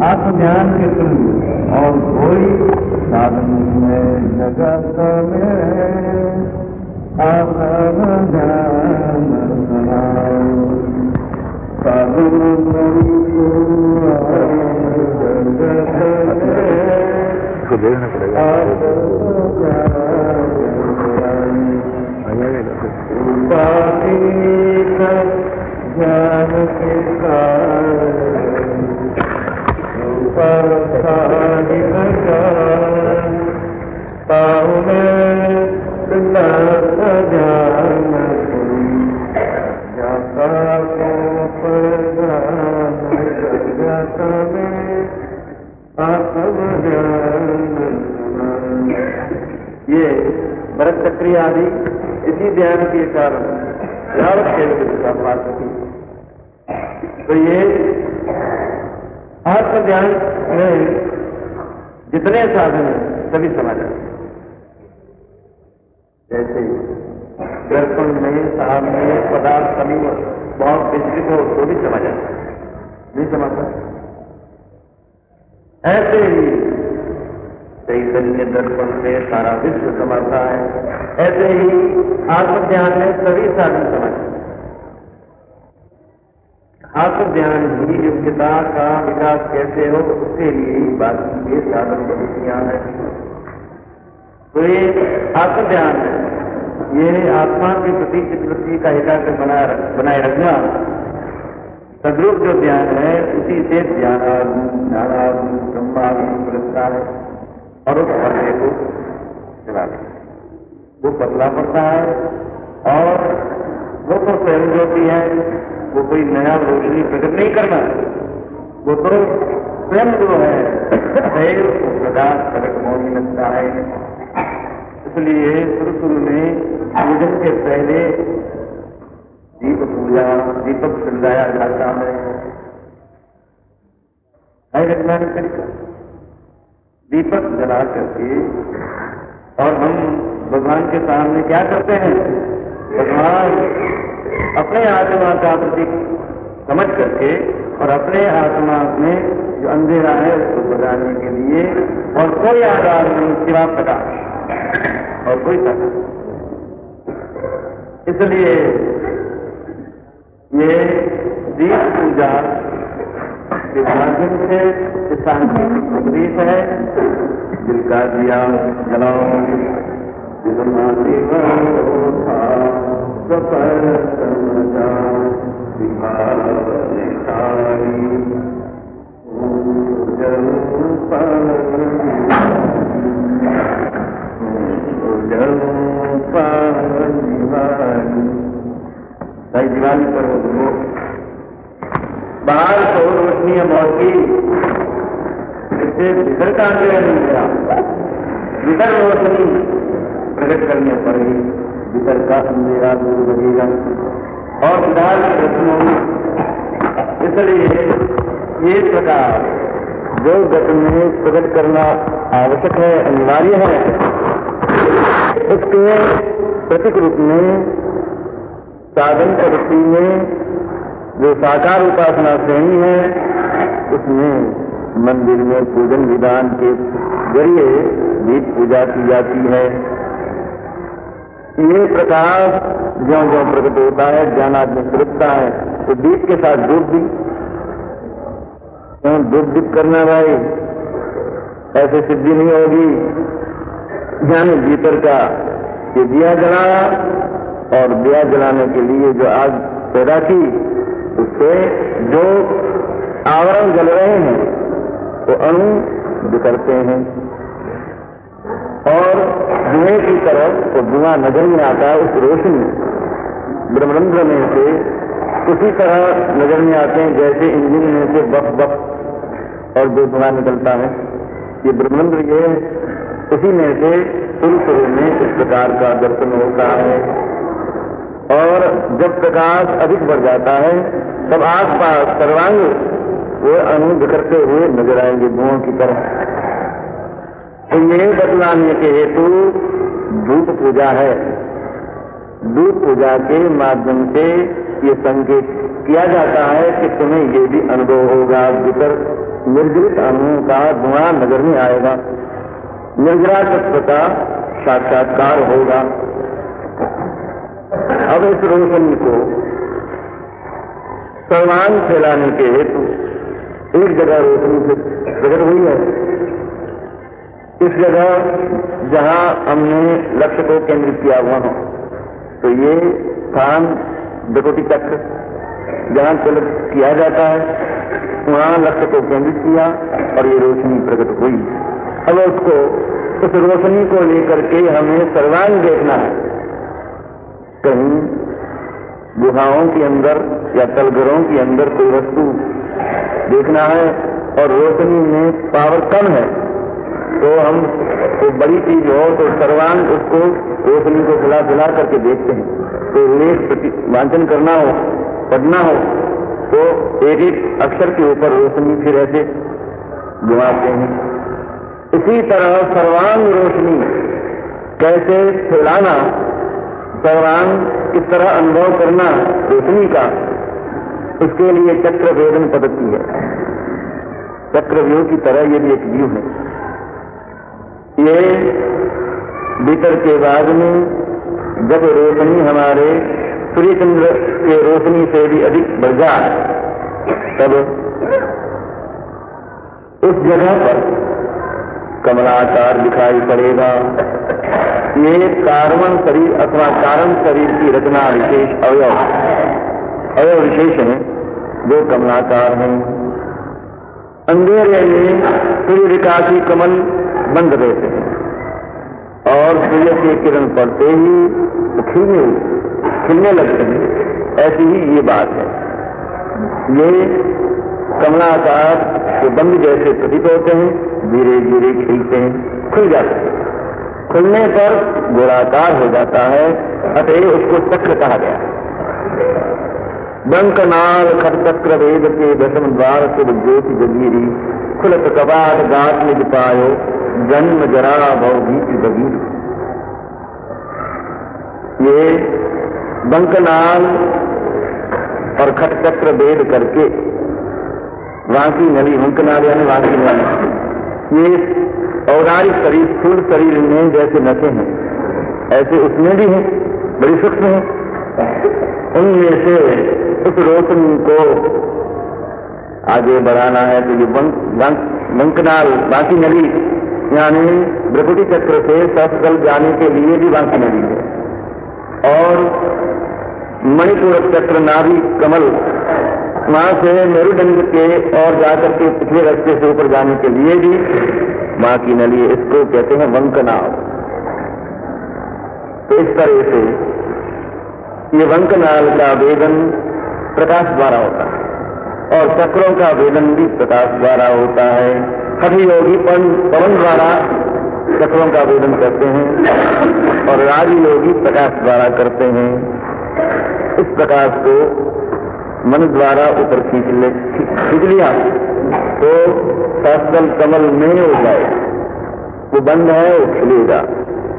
आत्मज्ञान के तुम और कोई साधन में जगत में आत्मज्ञान सुनाओ साधन को देखना पड़ेगा ज्ञान के ये भरत चक्री आदि इसी ध्यान के कारण यावत का प्राप्त की। तो ये आत्मज्ञान में जितने साधन हैं सभी समझ आते। जैसे दर्पण में सामने पदार्थ सभी बहुत विस्तृत हो तो भी समझ आता, नहीं समझता। ऐसे ही चैतन्य दर्पण से सारा विश्व समझता है, ऐसे ही आत्मज्ञान में सभी साधन समझते। आत्मज्ञान ही योग्यता का विकास कैसे हो उसके लिए ही बाकी के साधन पद्धतियां हैं। तो ये आत्मज्ञान है, ये आत्मा के प्रति चित्तवृत्ति का एकाग्र बनाए रखना सद्रूप जो ज्ञान है उसी से ज्ञानादि ब्रह्मादि मिलता है और उस पर्दे को चला देता है। वो पतला पड़ता है और वो तो स्वयं ज्योति है, वो कोई नया रोशनी प्रकट नहीं करना, वो तो स्वयं जो है प्रकाश प्रकट होने लगता है। इसलिए शुरू में पूजन के पहले दीप पूजा दीपक सजाया जाता है वैज्ञानिक तरीका। दीपक जला करके और हम भगवान के सामने क्या करते हैं, भगवान अपने आत्मा का प्रतीक समझ करके और अपने आत्मा में जो अंधेरा है उसको बुझाने के लिए, और कोई आधार नहीं सिवा प्रकाश और कोई प्रकाश। इसलिए ये दीप पूजा के माध्यम से सांस्कृतिक उपदेश है। दिल का दिया जलाओ दिवाली पर वो बाहर तो रोशनी है मौत की, इससे भीतर का अंधेरा नहीं गया, भीतर रोशनी प्रकट करने पर ही भीतर का अंधेरा दूर लगेगा और विधान प्रश्न होगी। इसलिए ये प्रकार जो गत में प्रकट करना आवश्यक है, अनिवार्य है, उसके प्रतीक रूप में साधन प्रवृत्ति में जो साकार उपासना श्रेणी है उसमें मंदिर में पूजन विधान के जरिए दीप पूजा की जाती है। ये प्रकाश ज्यों ज्यों प्रकट होता है ज्ञानात्मक प्रकटता है, तो दीप के साथ धूप भी क्यों धूप दीप करना भाई, ऐसे सिद्धि नहीं होगी। ज्ञान भीतर का ये दिया जलाया और दिया जलाने के लिए जो आग पैदा की उससे जो आवरण जल रहे हैं वो अणु बिखरते हैं और धुएं की तरफ वो धुआं नजर में आता है। उस रोशनी ब्रह्मरंध्र में से उसी तरह नजर में आते हैं जैसे इंजन में से बफ बफ और जो धुआं निकलता है, ये ब्रह्मरंध्र ये उसी में से शुरू में इस प्रकार का दर्शन होता है। और जब प्रकाश अधिक बढ़ जाता है तब आसपास सर्वांग वो अणु बिखरते हुए नजर आएंगे धुओं की तरफ। तो ये बतलाने के हेतु धूप पूजा है। धूप पूजा के माध्यम से ये संकेत किया जाता है कि तुम्हें ये भी अनुभव होगा, भीतर निर्जलित अणुओं का धुआं नजर में आएगा, निर्जरा तत्व का साक्षात्कार होगा। अब इस रोशनी को सर्वांग फैलाने के हेतु एक जगह रोशनी से प्रकट हुई है। इस जगह जहां हमने लक्ष्य को केंद्रित किया हुआ हो, तो ये स्थान भ्रकुटी चक्र जहां तिलक किया जाता है, वहां लक्ष्य को केंद्रित किया और ये रोशनी प्रकट हुई। अब उसको, उस रोशनी को लेकर के हमें सर्वांग देखना है। कहीं गुहाओं के अंदर या तलघरों के अंदर कोई वस्तु देखना है और रोशनी में पावर कम है, तो हम कोई बड़ी चीज हो तो सर्वांग उसको रोशनी को फैला फैला करके देखते हैं। तो लेख वांचन करना हो, पढ़ना हो, तो एक एक अक्षर के ऊपर रोशनी फिर ऐसे घुमाते हैं। इसी तरह सर्वांग रोशनी कैसे फैलाना, सर्वांग किस तरह अनुभव करना रोशनी का, उसके लिए चक्र वेदन पद्धति है। चक्रव्यूह की तरह ये भी एक व्यूह है। ये भीतर के भाग में जब रोशनी हमारे सूर्य चंद्र के रोशनी से भी अधिक बढ़ जाए, तब उस जगह पर कमलाकार दिखाई पड़ेगा। ये कार्बन शरीर अथवा कारण शरीर की रचना विशेष अवयव विशेष हैं जो कमलाकार हैं। अंधेरे में सूर्य विकासी कमल बंद रहते हैं और सूर्य की किरण पड़ते ही खिलने लगते हैं। ऐसी ही ये बात है। ये कमलाकार के बंद जैसे प्रतीत होते हैं, धीरे धीरे खिलते हैं, खुल जाते हैं। खुलने पर गोलाकार हो जाता है, अतः उसको चक्र कहा गया। बंकनाल खट चक्र वेद के दशम द्वार शुभ ज्योति जगीरी, खुलत कपाट गात निज पायो, जन्म जरा भव भीति बगीरी। ये बंकनाल और खट चक्र वेद करके वांकी नली, बंकनाल यानी वांकी नली, ये औदारिक शरीर, स्थूल शरीर में जैसे नसें हैं, ऐसे उसमें भी हैं, बड़ी सूक्ष्म हैं। उनमें से उस रोशनी को आगे बढ़ाना है तो ये बंकनाल, बांकी नली यानी भ्रकुटी चक्र से सफल जाने के लिए भी बांकी नली है। और मणिपूरक चक्र, नाभि कमल, वहां से मेरुदंड के और जाकर के पिछले रास्ते से ऊपर जाने के लिए भी बांकी नली, इसको कहते हैं वंकनाल। तो इस तरह से ये वंकनाल का वेदन प्रकाश द्वारा होता है और चक्रों का वेदन भी प्रकाश द्वारा होता है। हठ योगी पवन द्वारा चक्रों का वेदन करते हैं और राजयोगी प्रकाश द्वारा करते हैं। इस प्रकाश को मन द्वारा ऊपर खींच लिया तो शास्त्रल कमल में हो जाए। वो बंद है, वो खिलेगा।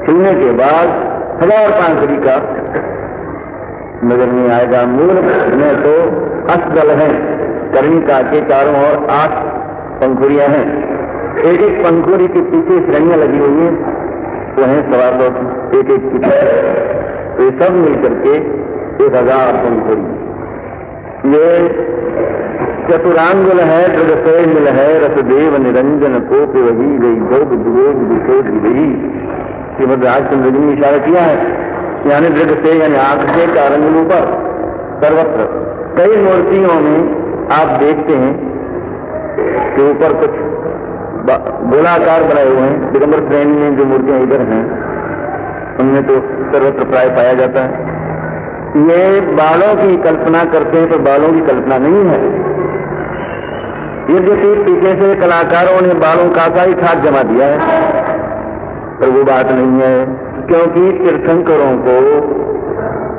खिलने के बाद 1000 पांखड़ी का नजर नहीं आएगा। मूल में तो अष्टदल है, कर्णिका के चारों ओर 8 पंखुड़ियां हैं। एक एक पंखुड़ी के पीछे श्रेणियां लगी हुई हैं, वो हैं 125 एक एक की। तो ये सब मिलकर के 1000 पंखुड़ी। ये चतुरांगुल है, दृढ़ मिल है, रसदेव निरंजन कोप वही गई भोग दुर्ग विशेष गई। श्रीमद राजचंद्र जी ने इशारा किया है, यानी दृढ़ से यानी आंख से कारंगुलों पर सर्वत्र कई मूर्तियों में आप देखते हैं कि ऊपर कुछ गोलाकार बनाए हुए हैं। दिगंबर श्रेणी में जो मूर्तियां इधर हैं उनमें तो सर्वत्र प्राय पाया जाता है। ये बालों की कल्पना करते हैं, तो बालों की कल्पना नहीं है। यद्यपि पीछे से कलाकारों ने बालों का ही ठाट जमा दिया है, पर वो बात नहीं है, क्योंकि तीर्थंकरों को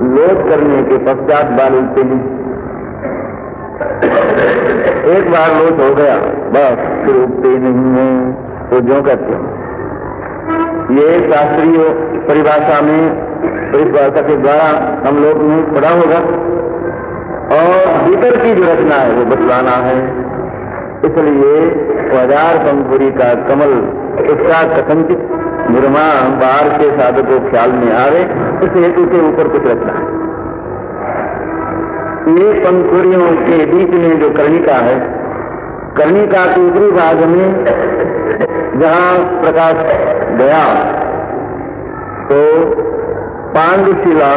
लोट करने के पश्चात बाल उगते हैं। एक बार लोट हो गया बस फिर उगते नहीं है, तो जो कहते हैं। ये शास्त्रीय परिभाषा में, परिभाषा के द्वारा हम लोग ने पढ़ा होगा भीतर की जो रचना है वो बतलाना है। इसलिए 1000 पंखुड़ी का कमल, उसका कथनचित निर्माण बाहर के साधक को ख्याल में आवे, इस हेतु के ऊपर कुछ रचना है। ये पंखुड़ियों के बीच में जो कर्णिका है, कर्णिका के ऊपरी भाग में जहां प्रकाश गया तो पांडुशिला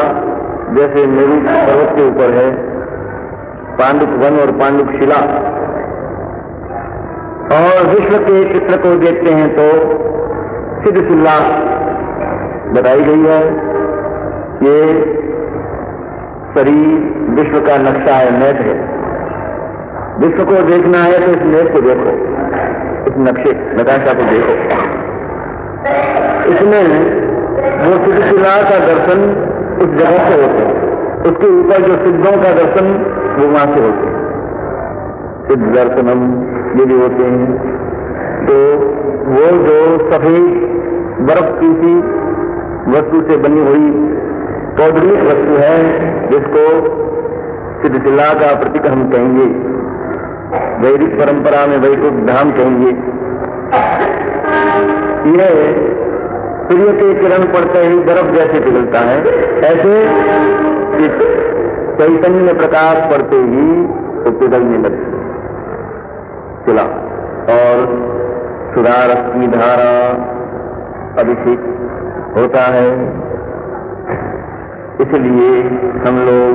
जैसे मेरु पर्वत के ऊपर है पांडुक वन और पांडुक शिला, और विश्व के चित्र को देखते हैं तो सिद्धशिला बताई गई है। ये शरीर विश्व का नक्शा है, मैप है। विश्व को देखना है तो इस मैप को देखो, इस नक्शे नकाशा को देखो। इसमें वो सिद्धशिला का दर्शन उस जगह से होता है, उसके ऊपर जो सिद्धों का दर्शन वो वहां से होते हैं, सिद्ध दर्शनम ये भी होते हैं। तो वो जो सफेद बर्फ की सी वस्तु से बनी हुई पौधरिक वस्तु है, जिसको सिद्धशिला का प्रतीक हम कहेंगे, वैदिक परंपरा में वैकुंठ धाम कहेंगे। यह सूर्य के किरण पड़ते ही बर्फ जैसे पिघलता है, ऐसे चैतन्य में प्रकाश पड़ते ही तो पिघलने लगती शिला, और सुधारस की धारा अभिषेक होता है। इसलिए हम लोग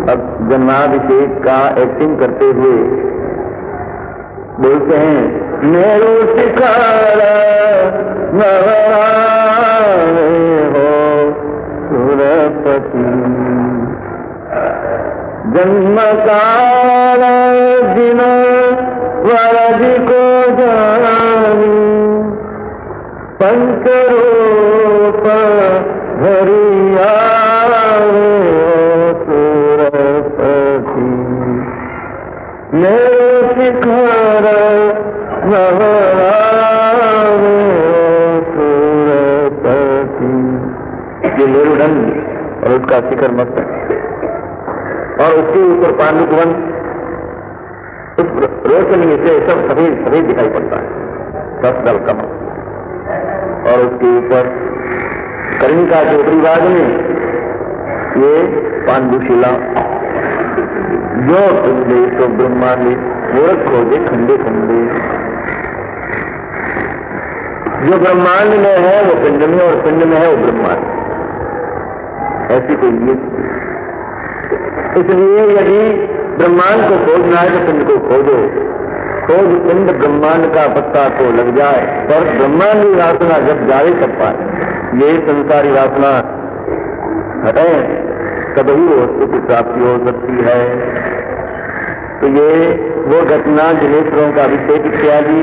अब जन्माभिषेक का एक्टिंग करते हुए बोलते हैं, मेरू शिखर नवराए हो सुरपति, जन्म काल दिन वरद को जानी, पंचरूप धरिया सुरपति, मेरे शिखर नवराए सुरपति। ये मेरुदंड और उसका शिखर मस्तक, और उसके ऊपर पांडुक वन, उस रोशनी से सब सफेद सफेद दिखाई पड़ता है, 10 दल कमल, और उसके ऊपर कर्णिका के ऊपरी भाग में ये पांडुशिला, जो तुझे तो ब्रह्मांड मूर्ख खोजे खंडे खंडे। जो ब्रह्मांड में है वो पिंड में, और पिंड में है वो ब्रह्मांड, ऐसी कोई ये। इसलिए यदि ब्रह्मांड को खोजना है तो पिंड को खोजो, खोज पिंड ब्रह्मांड का पत्ता को लग जाए, और ब्रह्मांडी वासना जब जाए तब पाए। ये संसारी वासना हटे तभी वो वस्तु की प्राप्ति हो सकती है। तो ये वो घटना जनेश्वरों का अभिषेक इत्यादि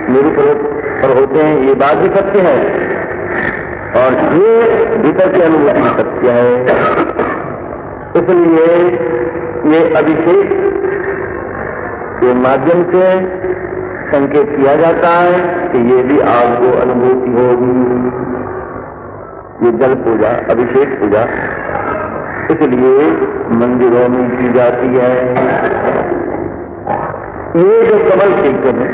मेरु पर्वत पर होते हैं, ये बात भी सत्य है, और ये भीतर की अनुभूति सत्य है। इसलिए ये अभिषेक के माध्यम से संकेत किया जाता है कि ये भी आपको अनुभूति होगी। ये जल पूजा, अभिषेक पूजा इसलिए मंदिरों में की जाती है। ये जो कमल खींचते हैं,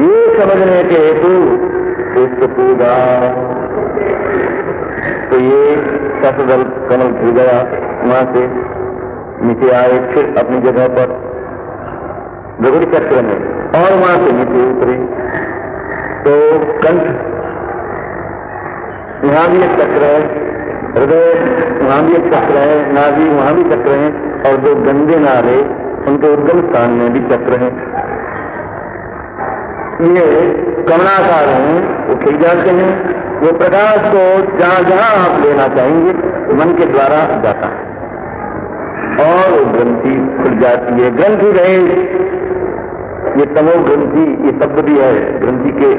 ये समझने के हेतु पुष्प पूजा, तो ये 10 दल कमल खिल गया, वहां से नीचे आए, फिर अपनी जगह पर भगवती चक्र में, और वहां से नीचे उतरे तो कंठ, यहां भी एक चक्र है, हृदय वहां भी एक चक्र है, नाभि वहां भी चक्र है, और जो गंदे नाले उनके उद्गम स्थान में भी चक्र है। ये कमलाकार हैं, वो खिल जाते हैं। वो प्रकाश को जहां जहां आप लेना चाहेंगे मन के द्वारा जाता है, और वो ग्रंथि खुल जाती है। ग्रंथि रहे, ये तमो ग्रंथि, ये शब्द भी है ग्रंथि के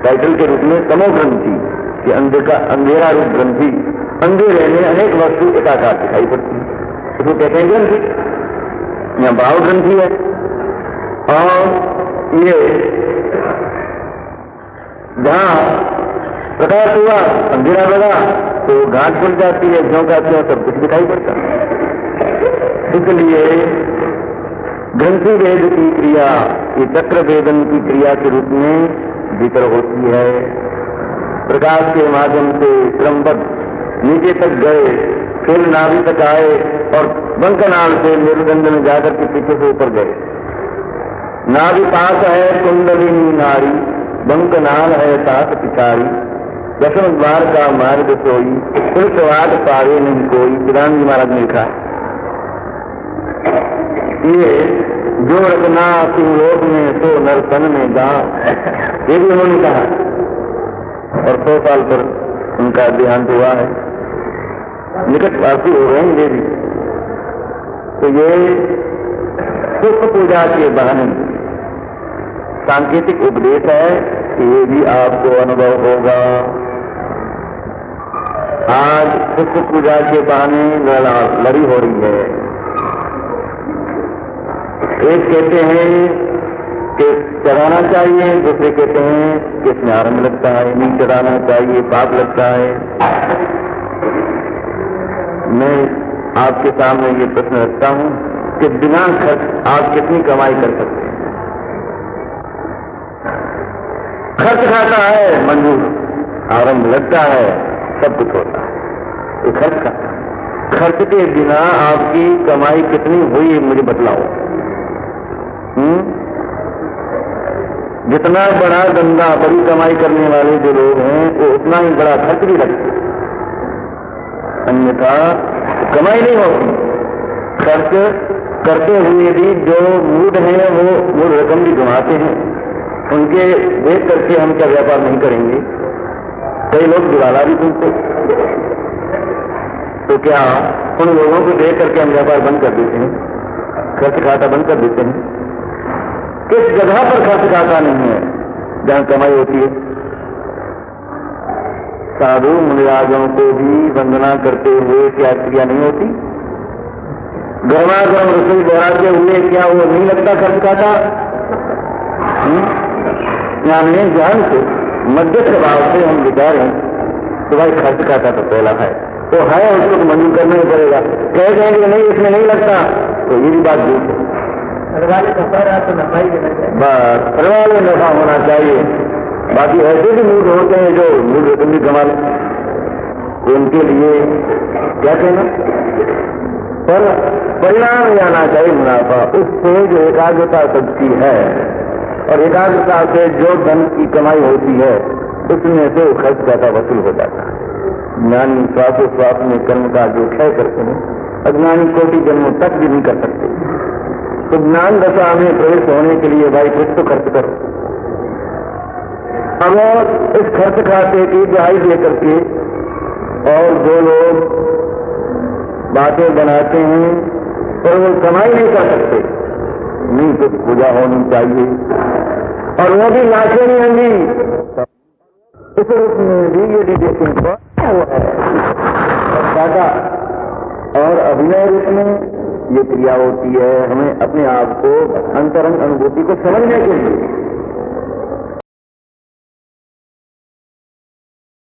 टाइटल के रूप में, तमो ग्रंथि, ये अंधेरा रूप ग्रंथि। अंधेरे में अनेक वस्तु एकाकार दिखाई पड़ती है, उसको कहते हैं ग्रंथि। यहाँ भाव ग्रंथि है, और ये जहां प्रकाश हुआ, अंधेरा लगा तो घाट खुल जाती है, ज्यों का त्यों सब कुछ दिखाई पड़ता। इसलिए ग्रंथि वेद की क्रिया ये चक्र वेदन की क्रिया के रूप में भीतर होती है। प्रकाश के माध्यम से क्रमबद्ध नीचे तक गए, फिर नाभि तक आए और बंकनाल से मेरुदंड में जाकर के पीछे से ऊपर गए। नाभि पास है कुंडलिनी नारी, बंकनाल है सात पिछाड़ी, दशम द्वार का मार्ग सोई, पुरुषवाद पावे नहीं कोई। चिदानंद जी महाराज ने लिखा है ये जो रखना सिंलोक में सो नरसन में गांव, ये भी उन्होंने कहा। और 100 साल पर उनका देहांत हुआ है, निकटवासी हो गए ये भी। तो ये पुष्प पूजा के बहाने सांकेतिक उपदेश है, ये भी आपको अनुभव होगा। आज पुष्प पूजा के बहाने लड़ी हो रही है। एक कहते हैं कि चढ़ाना चाहिए, दूसरे कहते हैं कि इसमें आरंभ लगता है, नहीं चढ़ाना चाहिए, पाप लगता है। मैं आपके सामने ये प्रश्न रखता हूं कि बिना खर्च आप कितनी कमाई कर सकते हैं? खर्च खाता है मंजूर, आरंभ लगता है, सब कुछ होता है, ये खर्च खाता है। खर्च के बिना आपकी कमाई कितनी हुई मुझे बतलाओ। जितना बड़ा धंधा, बड़ी कमाई करने वाले जो लोग हैं वो उतना ही बड़ा खर्च भी रखते, अन्यथा कमाई नहीं होती। खर्च करते हुए भी जो मूड हैं वो रकम भी कमाते हैं। उनके देख करके हम क्या व्यापार नहीं करेंगे? कई लोग दिवाला भी सुनते, तो क्या उन लोगों को देख करके हम व्यापार बंद कर देते हैं, खर्च खाता बंद कर देते हैं? किस जगह पर खर्च खाता नहीं है जहां कमाई होती है? साधु मुनिराजों को भी वंदना करते हुए क्या क्रिया नहीं होती? गर्मा गर्म रसोई दोहराते हुए क्या वो नहीं लगता खर्च खाता? यानी ध्यान से मध्यस्थ भाव से हम विचारें तो भाई खर्च खाता तो पहला है, तो है उसको तो मंजूर करना ही पड़ेगा। कह देंगे नहीं इसमें नहीं लगता तो ये भी बात झूठ है। बस परिवार में नफा होना चाहिए। बाकी ऐसे भी मूड होते हैं जो मूड रकम भी कमा लें, उनके लिए क्या कहना, पर परिणाम आना चाहिए मुनाफा। उससे जो एकाग्रता सबकी है और एकाग्रता से जो धन की कमाई होती है उसमें से खर्च ज्यादा वसूल हो जाता है। ज्ञानी श्वासोश्वास में कर्म का जो क्षय करते हैं, अज्ञानी कोटि जन्मों तक भी नहीं कर सकते। तो ज्ञान दशा में प्रवेश होने के लिए भाई कुछ तो खर्च करो। अब इस खर्च खाते की दुहाई दे करके और जो लोग बातें बनाते हैं पर वो कमाई नहीं कर सकते, नहीं तो पूजा होनी चाहिए और वो भी नाचे नहीं होंगी। इस रूप में भी यदि देखें तो दादा और अभिनय रूप में ये क्रिया होती है। हमें अपने आप को अंतरंग अनुभूति को समझने के लिए